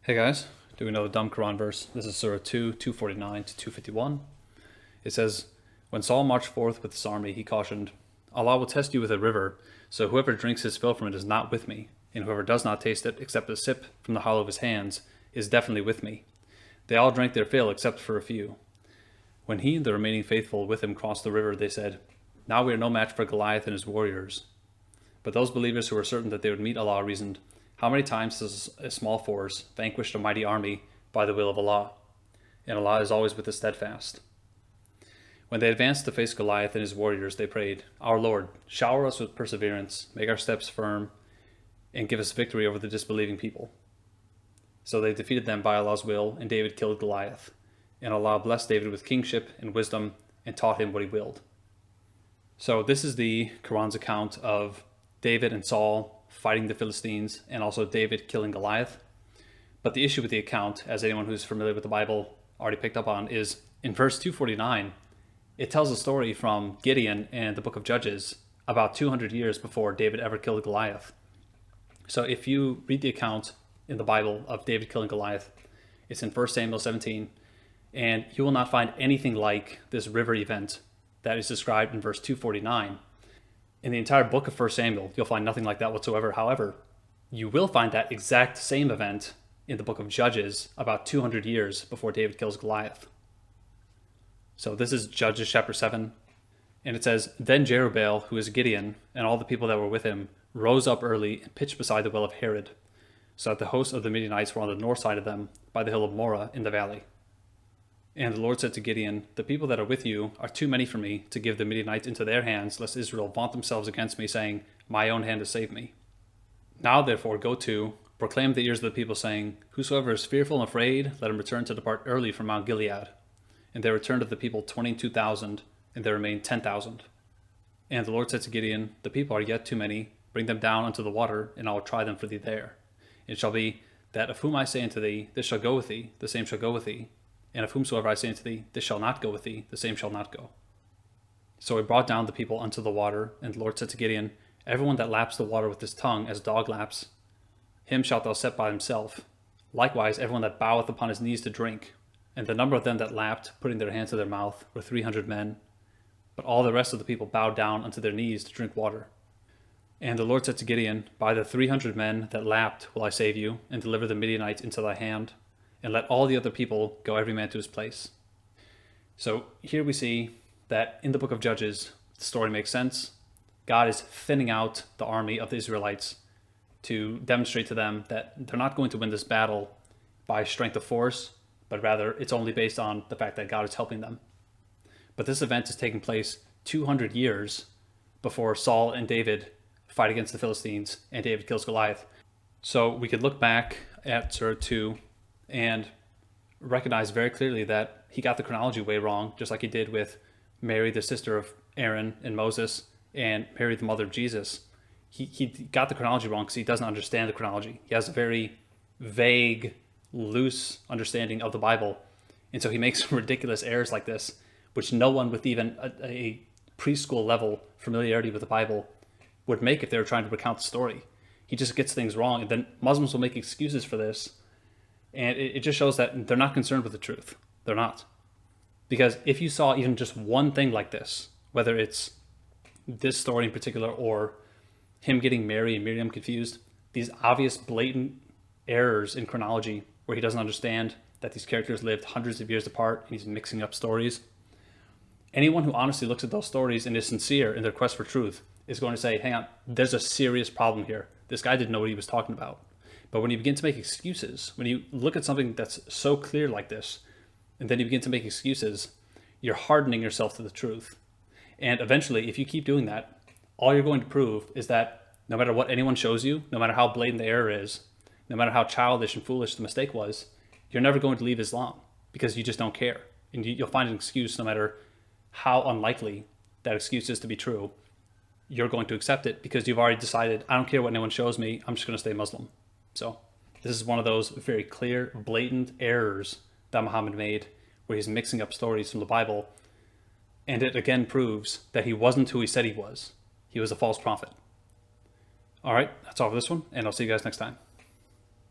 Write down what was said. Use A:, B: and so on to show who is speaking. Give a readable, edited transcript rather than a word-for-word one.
A: Hey guys, doing another dumb Quran verse. This is Surah 2, 249 to 251. It says, when Saul marched forth with his army, he cautioned, Allah will test you with a river, so whoever drinks his fill from it is not with me, and whoever does not taste it except a sip from the hollow of his hands is definitely with me. They all drank their fill except for a few. When he and the remaining faithful with him crossed the river, they said, now we are no match for Goliath and his warriors. But those believers who were certain that they would meet Allah reasoned, how many times has a small force vanquished a mighty army by the will of Allah? And Allah is always with the steadfast. When they advanced to face Goliath and his warriors, they prayed, our Lord, shower us with perseverance, make our steps firm, and give us victory over the disbelieving people. So they defeated them by Allah's will, and David killed Goliath. And Allah blessed David with kingship and wisdom, and taught him what he willed. So this is the Quran's account of David and Saul fighting the Philistines, and also David killing Goliath. But the issue with the account, as anyone who's familiar with the Bible already picked up on, is in verse 249, it tells a story from Gideon and the book of Judges about 200 years before David ever killed Goliath. So if you read the account in the Bible of David killing Goliath, it's in 1 Samuel 17, and you will not find anything like this river event that is described in verse 249. In the entire book of 1 Samuel, you'll find nothing like that whatsoever. However, you will find that exact same event in the book of Judges about 200 years before David kills Goliath. So this is Judges chapter 7, and it says, then Jerubbaal, who is Gideon, and all the people that were with him, rose up early and pitched beside the well of Herod, so that the hosts of the Midianites were on the north side of them, by the hill of Morah in the valley. And the Lord said to Gideon, the people that are with you are too many for me to give the Midianites into their hands, lest Israel vaunt themselves against me, saying, my own hand has saved me. Now therefore go to, proclaim the ears of the people, saying, whosoever is fearful and afraid, let him return to depart early from Mount Gilead. And there returned of the people 22,000, and there remained 10,000. And the Lord said to Gideon, the people are yet too many, bring them down unto the water, and I will try them for thee there. It shall be, that of whom I say unto thee, this shall go with thee, the same shall go with thee. And of whomsoever I say unto thee, this shall not go with thee, the same shall not go. So he brought down the people unto the water, and the Lord said to Gideon, everyone that laps the water with his tongue, as a dog laps, him shalt thou set by himself. Likewise, everyone that boweth upon his knees to drink. And the number of them that lapped, putting their hands to their mouth, were 300 men. But all the rest of the people bowed down unto their knees to drink water. And the Lord said to Gideon, by the 300 men that lapped will I save you, and deliver the Midianites into thy hand, and let all the other people go every man to his place. So here we see that in the book of Judges, the story makes sense. God is thinning out the army of the Israelites to demonstrate to them that they're not going to win this battle by strength of force, but rather it's only based on the fact that God is helping them. But this event is taking place 200 years before Saul and David fight against the Philistines and David kills Goliath. So we could look back at Surah 2 and recognize very clearly that he got the chronology way wrong, just like he did with Mary, the sister of Aaron and Moses, and Mary, the mother of Jesus. He got the chronology wrong because he doesn't understand the chronology. He has a very vague, loose understanding of the Bible. And so he makes ridiculous errors like this, which no one with even a preschool level familiarity with the Bible would make if they were trying to recount the story. He just gets things wrong. And then Muslims will make excuses for this. And it just shows that they're not concerned with the truth. They're not. Because if you saw even just one thing like this, whether it's this story in particular or him getting Mary and Miriam confused, these obvious blatant errors in chronology where he doesn't understand that these characters lived hundreds of years apart and he's mixing up stories. Anyone who honestly looks at those stories and is sincere in their quest for truth is going to say, hang on, there's a serious problem here. This guy didn't know what he was talking about. But when you begin to make excuses, when you look at something that's so clear like this, and then you begin to make excuses, you're hardening yourself to the truth. And eventually, if you keep doing that, all you're going to prove is that no matter what anyone shows you, no matter how blatant the error is, no matter how childish and foolish the mistake was, you're never going to leave Islam because you just don't care. And you'll find an excuse, no matter how unlikely that excuse is to be true, you're going to accept it because you've already decided, I don't care what anyone shows me, I'm just going to stay Muslim. So this is one of those very clear, blatant errors that Muhammad made, where he's mixing up stories from the Bible. And it again proves that he wasn't who he said he was. He was a false prophet. All right, that's all for this one, and I'll see you guys next time.